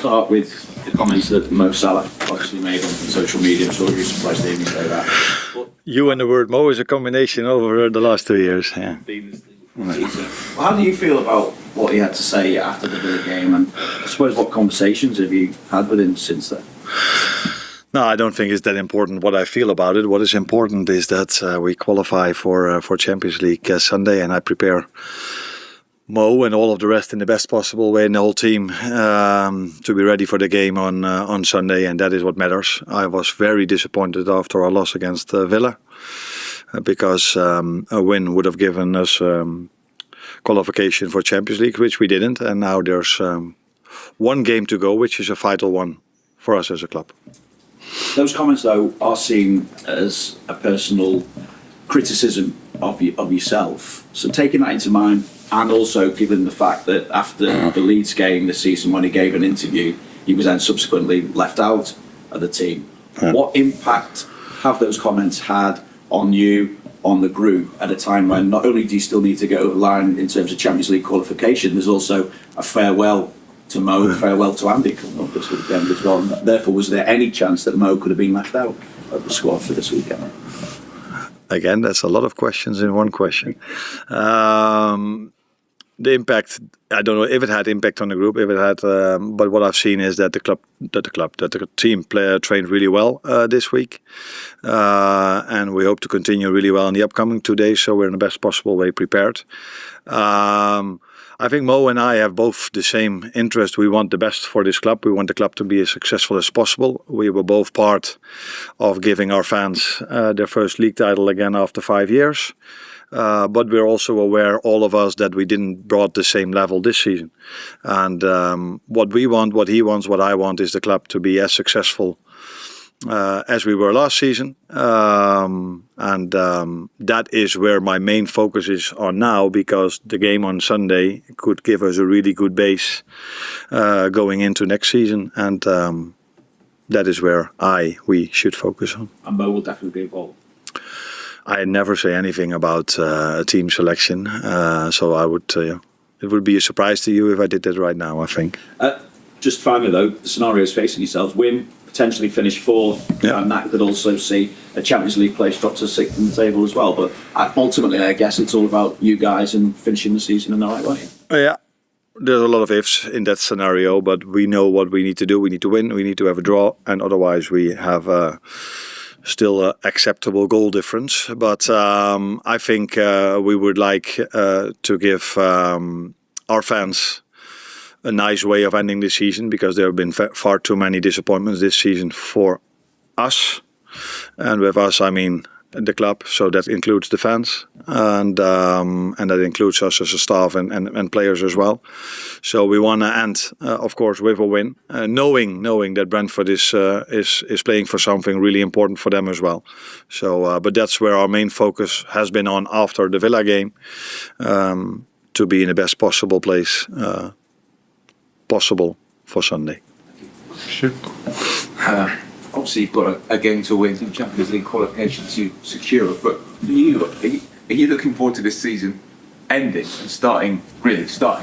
start with the comments that Mo Salah obviously made on social media. I'm sure you're surprised to hear me say that. But You and the word Mo is a combination over the last 2 years. Yeah. how do you feel about what he had to say after the Villa game? And I suppose what conversations have you had with him since then? No, I don't think it's that important what I feel about it. What is important is that we qualify for Champions League Sunday, and I prepare Mo and all of the rest in the best possible way, and the whole team to be ready for the game on Sunday, and that is what matters. I was very disappointed after our loss against Villa because a win would have given us qualification for Champions League, which we didn't, and now there's one game to go, which is a vital one for us as a club. Those comments, though, are seen as a personal criticism of yourself. So taking that into mind, and also given the fact that after the Leeds game this season, when he gave an interview, he was then subsequently left out of the team. What impact have those comments had on you, on the group, at a time when not only do you still need to get over the line in terms of Champions League qualification, there's also a farewell to Mo, farewell to Andy coming up this weekend as well. And therefore, was there any chance that Mo could have been left out of the squad for this weekend? Again, that's a lot of questions in one question. The impact, I don't know if it had impact on the group, if it had, but what I've seen is that the team trained really well this week, and we hope to continue really well in the upcoming 2 days. So we're in the best possible way prepared. I think Mo and I have both the same interest. We want the best for this club. We want the club to be as successful as possible. We were both part of giving our fans their first league title again after 5 years. But we're also aware, all of us, that we didn't brought the same level this season. And what we want, what he wants, what I want is the club to be as successful as we were last season. That is where my main focus is on now, because the game on Sunday could give us a really good base going into next season. And that is where we should focus on. And Mo will definitely be involved. I never say anything about team selection, so I would. It would be a surprise to you if I did that right now, I think. Just finally, though, the scenarios facing yourselves: win, potentially finish fourth, and that could also see a Champions League place drop to sixth in the table as well. But ultimately, I guess it's all about you guys and finishing the season in the right way. Yeah. There's a lot of ifs in that scenario, but we know what we need to do. We need to win, we need to have a draw, and otherwise we have still an acceptable goal difference. But I think we would like to give our fans a nice way of ending this season, because there have been far too many disappointments this season for us. And with us, I mean the club, so that includes the fans, and that includes us as a staff and players as well. So we want to end, of course, with a win, knowing that Brentford is playing for something really important for them as well. So, but that's where our main focus has been on after the Villa game, to be in the best possible place possible for Sunday. Sure. Obviously, you've got a game to win and Champions League qualification to secure. But are you looking forward to this season ending and starting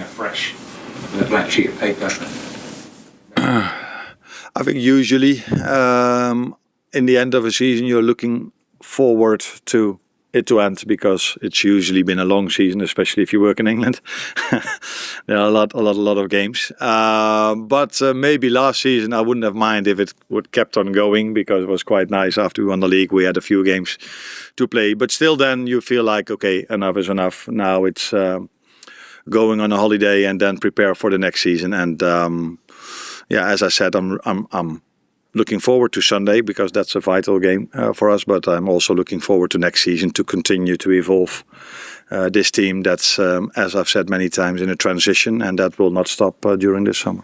afresh with a blank sheet of paper? I think usually in the end of a season you're looking forward to it to end, because it's usually been a long season, especially if you work in England. There are a lot of games. But maybe last season I wouldn't have minded if it would kept on going, because it was quite nice. After we won the league, we had a few games to play. But still, then you feel like, okay, enough is enough. Now it's going on a holiday and then prepare for the next season. And as I said, I'm looking forward to Sunday, because that's a vital game for us. But I'm also looking forward to next season, to continue to evolve this team that's, as I've said many times, in a transition, and that will not stop during this summer.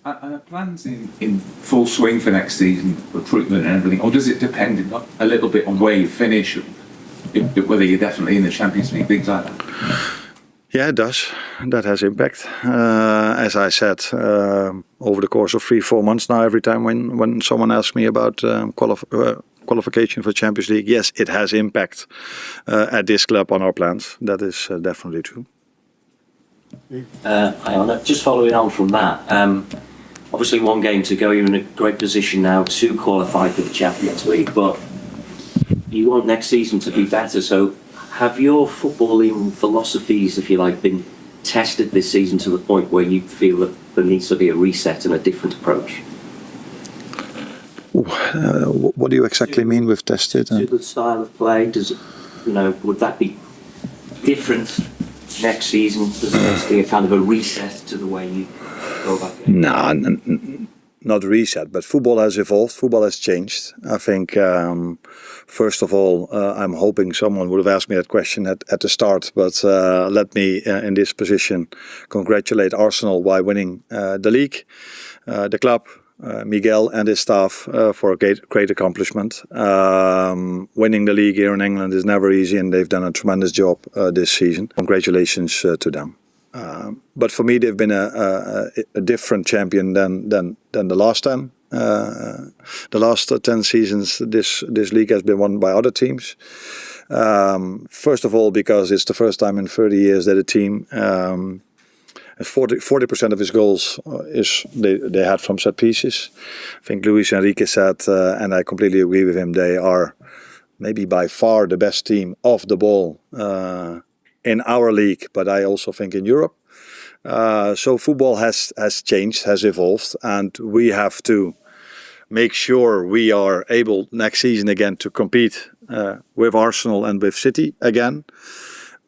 Are plans in full swing for next season, recruitment and everything, or does it depend a little bit on where you finish, whether you're definitely in the Champions League, things like that? Yeah, it does. That has impact. As I said, over the course of 3-4 months now, every time when someone asks me about qualification for Champions League, yes, it has impact at this club on our plans. That is definitely true. Hang on, just following on from that, obviously one game to go. You're in a great position now to qualify for the Champions League, but you want next season to be better. So have your footballing philosophies, if you like, been tested this season to the point where you feel that there needs to be a reset and a different approach? What do you exactly mean with tested? To the style of play, does it, would that be different next season? Does there need to be a kind of a reset to the way you go about it? No, not reset, but football has evolved, football has changed. I think, first of all, I'm hoping someone would have asked me that question at the start, but let me, in this position, congratulate Arsenal by winning the league, the club, Miguel and his staff for a great accomplishment. Winning the league here in England is never easy, and they've done a tremendous job this season. Congratulations to them. But for me, they've been a different champion than the last 10. The last 10 seasons, this league has been won by other teams. First of all, because it's the first time in 30 years that a team 40% of his goals they had from set pieces. I think Luis Enrique said, and I completely agree with him, they are maybe by far the best team off the ball in our league, but I also think in Europe. So football has changed, has evolved, and we have to make sure we are able next season again to compete with Arsenal and with City again,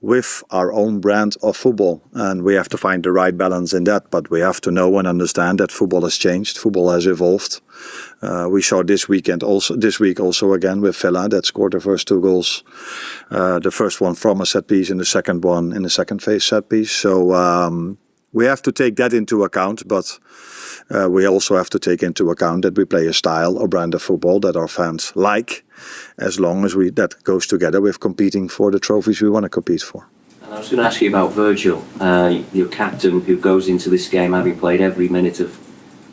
with our own brand of football. And we have to find the right balance in that, but we have to know and understand that football has changed, football has evolved. We saw this week also again with Villa that scored the first 2 goals. The first one from a set piece and the second one in the second phase set piece. So we have to take that into account, but we also have to take into account that we play a style or brand of football that our fans like, as long as that goes together with competing for the trophies we want to compete for. And I was going to ask you about Virgil, your captain, who goes into this game having played every minute of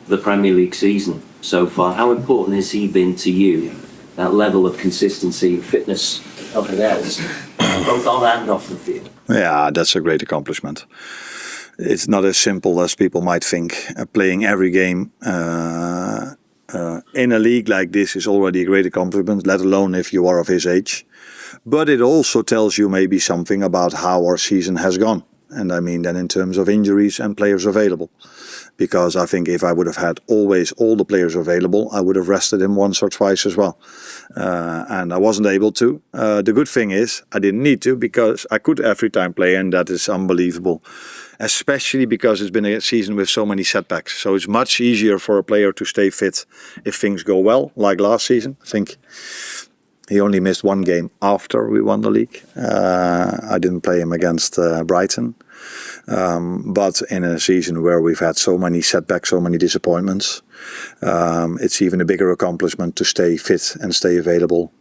the Premier League season so far. How important has he been to you, that level of consistency and fitness of the Nets, both on and off the field? Yeah, that's a great accomplishment. It's not as simple as people might think. Playing every game in a league like this is already a great accomplishment, let alone if you are of his age. But it also tells you maybe something about how our season has gone. And I mean then in terms of injuries and players available. Because I think if I would have had always all the players available, I would have rested him once or twice as well. And I wasn't able to. The good thing is I didn't need to, because I could every time play, and that is unbelievable. Especially because it's been a season with so many setbacks. So it's much easier for a player to stay fit if things go well, like last season. I think he only missed 1 game after we won the league. I didn't play him against Brighton. But in a season where we've had so many setbacks, so many disappointments, it's even a bigger accomplishment to stay fit and stay available,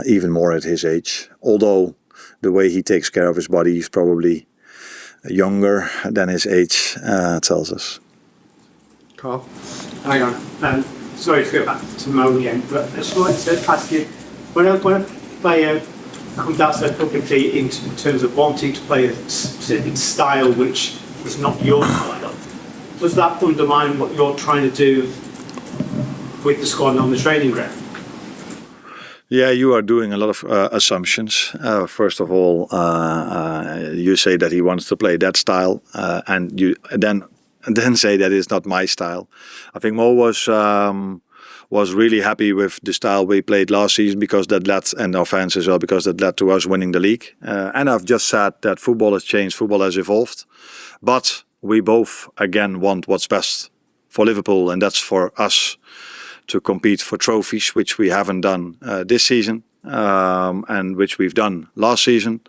even more at his age. Although the way he takes care of his body is probably younger than his age tells us. Carl? Hang on. Sorry to go back to Mo again, but I just wanted to ask you, when a player comes out so publicly in terms of wanting to play a specific style which is not your style, does that undermine what you're trying to do with the squad on the training ground? Yeah, you are doing a lot of assumptions. First of all, you say that he wants to play that style, and you then say that it's not my style. I think Mo was really happy with the style we played last season, because that led, and our fans as well, because that led to us winning the league. And I've just said that football has changed, football has evolved, but we both again want what's best for Liverpool, and that's for us to compete for trophies, which we haven't done this season, and which we've done last season.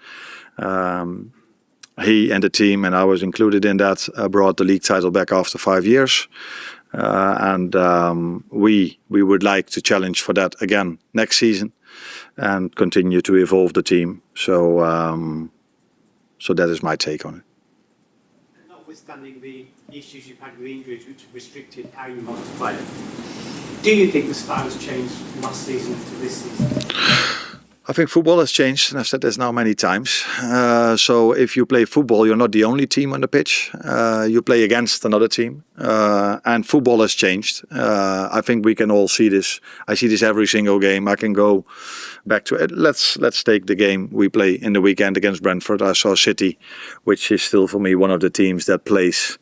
He and the team, and I was included in that, brought the league title back after 5 years. And we would like to challenge for that again next season and continue to evolve the team. So that is my take on it. Notwithstanding the issues you've had with injuries which have restricted how you want to play, do you think the style has changed from last season to this season? I think football has changed, and I've said this now many times. So if you play football, you're not the only team on the pitch. You play against another team, and football has changed. I think we can all see this. I see this every single game. I can go back to it. Let's take the game we play in the weekend against Brentford. I saw City, which is still for me one of the teams that plays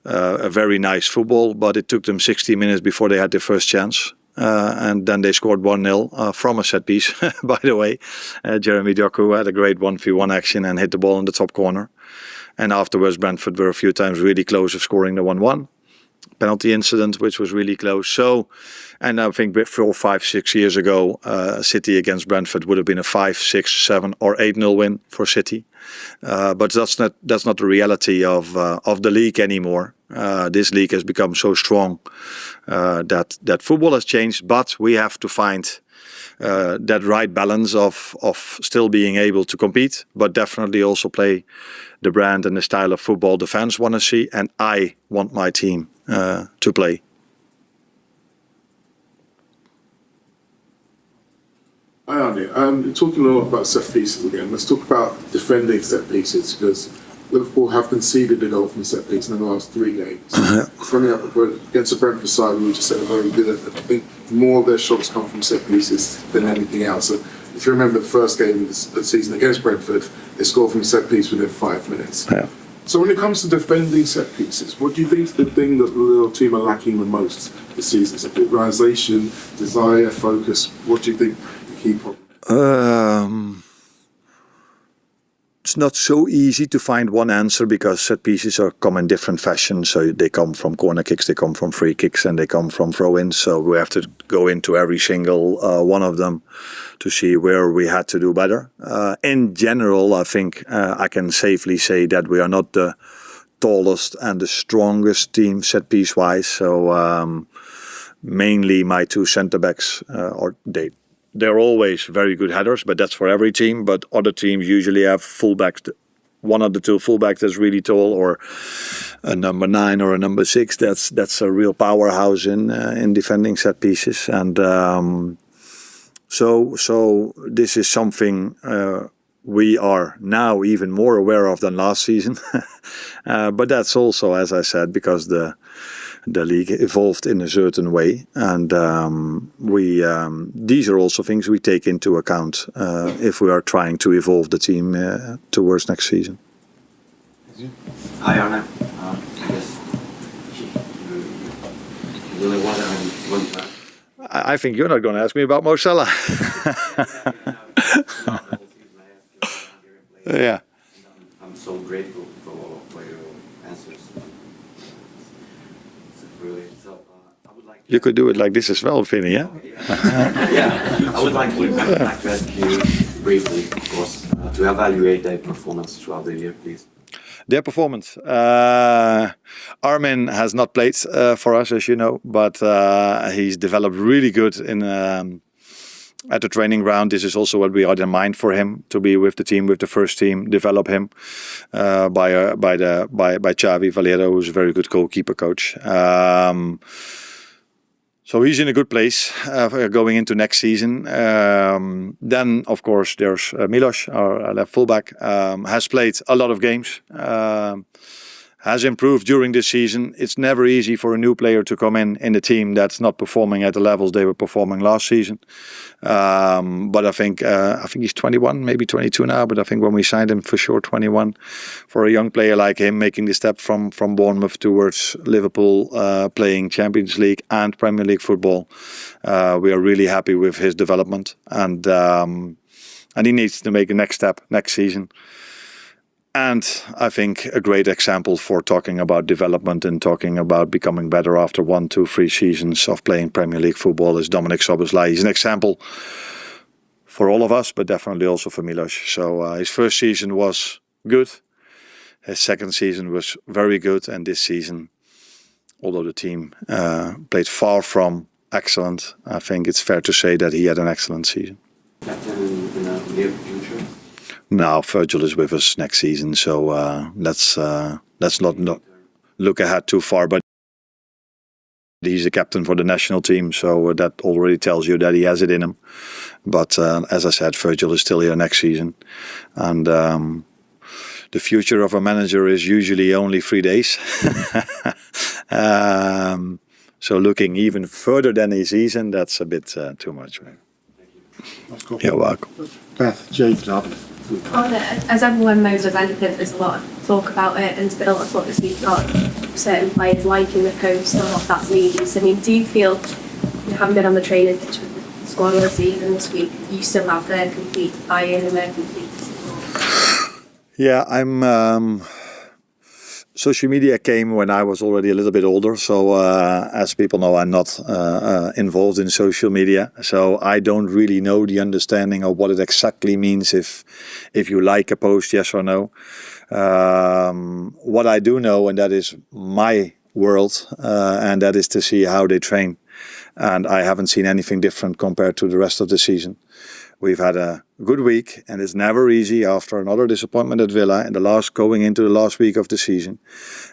a very nice football, but it took them 60 minutes before they had their first chance. And then they scored 1-0 from a set piece, by the way. Jeremy Doku had a great 1v1 action and hit the ball in the top corner. And afterwards, Brentford were a few times really close of scoring the 1-1. Penalty incident, which was really close. So, and I think 4, 5, 6 years ago, City against Brentford would have been a 5, 6, 7 or 8-0 win for City. But that's not the reality of the league anymore. This league has become so strong that football has changed, but we have to find that right balance of still being able to compete, but definitely also play the brand and the style of football the fans want to see, and I want my team to play. Hi Andy, you're talking a lot about set pieces again. Let's talk about defending set pieces, because Liverpool have conceded a goal from set piece in the last 3 games. Coming up against the Brentford side, we just said very good. I think more of their shots come from set pieces than anything else. So if you remember the first game of the season against Brentford, they scored from set piece within 5 minutes. Yeah. So when it comes to defending set pieces, what do you think is the thing that the little team are lacking the most this season? Is it organisation, desire, focus? What do you think the key problem? It's not so easy to find one answer, because set pieces come in different fashions. So they come from corner kicks, they come from free kicks, and they come from throw-ins. So we have to go into every single one of them to see where we had to do better. In general, I think I can safely say that we are not the tallest and the strongest team set piece wise. So mainly my 2 centre backs, they're always very good headers, but that's for every team. But other teams usually have fullbacks, one of the 2 fullbacks that's really tall, or a number 9 or a number 6. That's a real powerhouse in defending set pieces. And so this is something we are now even more aware of than last season. But that's also, as I said, because the league evolved in a certain way, and these are also things we take into account if we are trying to evolve the team towards next season. Hi Arne, I guess you really want to I think you're not going to ask me about Mo Salah. Yeah. I'm so grateful for your answers. It's brilliant. So I would like. You could do it like this as well, Vinny, yeah? Yeah, I would like to ask you briefly, of course, to evaluate their performance throughout the year, please. Their performance. Armin has not played for us, as you know, but he's developed really good at the training ground. This is also what we had in mind for him, to be with the team, with the first team, develop him by Xavi Valero, who's a very good goalkeeper coach. So he's in a good place going into next season. Then, of course, there's Milos, our left fullback, has played a lot of games, has improved during this season. It's never easy for a new player to come in a team that's not performing at the levels they were performing last season. But I think he's 21, maybe 22 now. But I think when we signed him, for sure 21. For a young player like him, making the step from Bournemouth towards Liverpool, playing Champions League and Premier League football, we are really happy with his development, and he needs to make the next step next season. And I think a great example for talking about development and talking about becoming better after 1, 2, 3 seasons of playing Premier League football is Dominic Szoboszlai. He's an example for all of us, but definitely also for Milos. So his first season was good. His second season was very good. And this season, although the team played far from excellent, I think it's fair to say that he had an excellent season. Captain in the near future? Now Virgil is with us next season, so let's not look ahead too far. But He's the captain for the national team, so that already tells you that he has it in him. But as I said, Virgil is still here next season. And the future of a manager is usually only 3 days. So looking even further than a season, that's a bit too much. You're welcome. Beth, James, Adam. As everyone knows of anything, there's a lot of talk about it, and there's been a lot of talk this week about certain players liking the coast and what that means. I mean, do you feel, you haven't been on the training pitch with the squad all season this week, you still have their complete buy-in and their complete support? Yeah, I'm. Social media came when I was already a little bit older, so as people know, I'm not involved in social media, so I don't really know the understanding of what it exactly means if you like a post, yes or no. What I do know, and that is my world, and that is to see how they train, and I haven't seen anything different compared to the rest of the season. We've had a good week, and it's never easy after another disappointment at Villa and going into the last week of the season.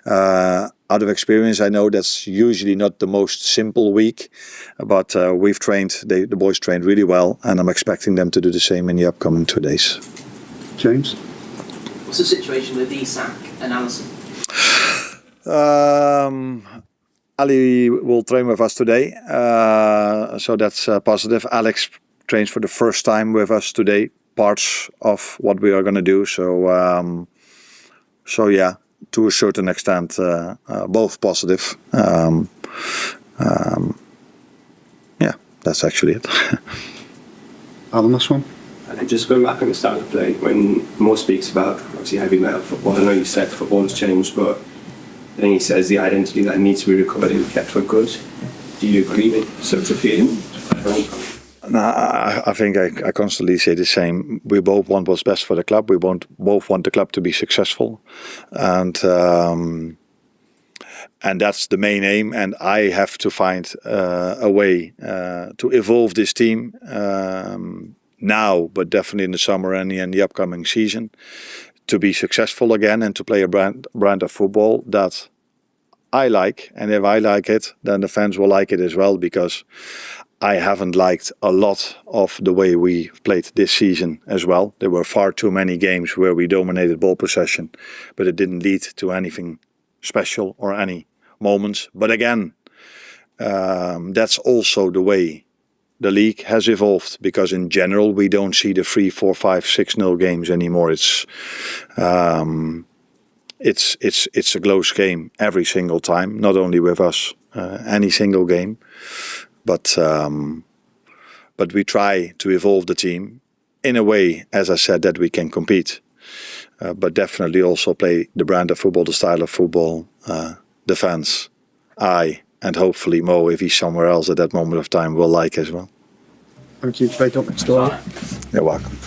Out of experience, I know that's usually not the most simple week, but we've trained, the boys trained really well, and I'm expecting them to do the same in the upcoming 2 days. James? What's the situation with Isak and Alisson? Ali will train with us today, so that's positive. Alex trains for the first time with us today, parts of what we are going to do. So yeah, to a certain extent, both positive. Yeah, that's actually it. Adam, this one? And just going back on the start of play, when Mo speaks about obviously heavy metal football, I know you said football has changed, but then he says the identity that needs to be recovered and kept for good. Do you agree with such a feeling? No, I think I constantly say the same. We both want what's best for the club. We both want the club to be successful, and that's the main aim. And I have to find a way to evolve this team now, but definitely in the summer and in the upcoming season, to be successful again and to play a brand of football that I like. And if I like it, then the fans will like it as well, because I haven't liked a lot of the way we played this season as well. There were far too many games where we dominated ball possession, but it didn't lead to anything special or any moments. But again, that's also the way the league has evolved, because in general we don't see the 3, 4, 5, 6-0 games anymore. It's a close game every single time, not only with us, any single game. But we try to evolve the team in a way, as I said, that we can compete. But definitely also play the brand of football, the style of football, the fans, and hopefully Mo, if he's somewhere else at that moment of time, will like as well. Thank you. Take up next door. You're welcome.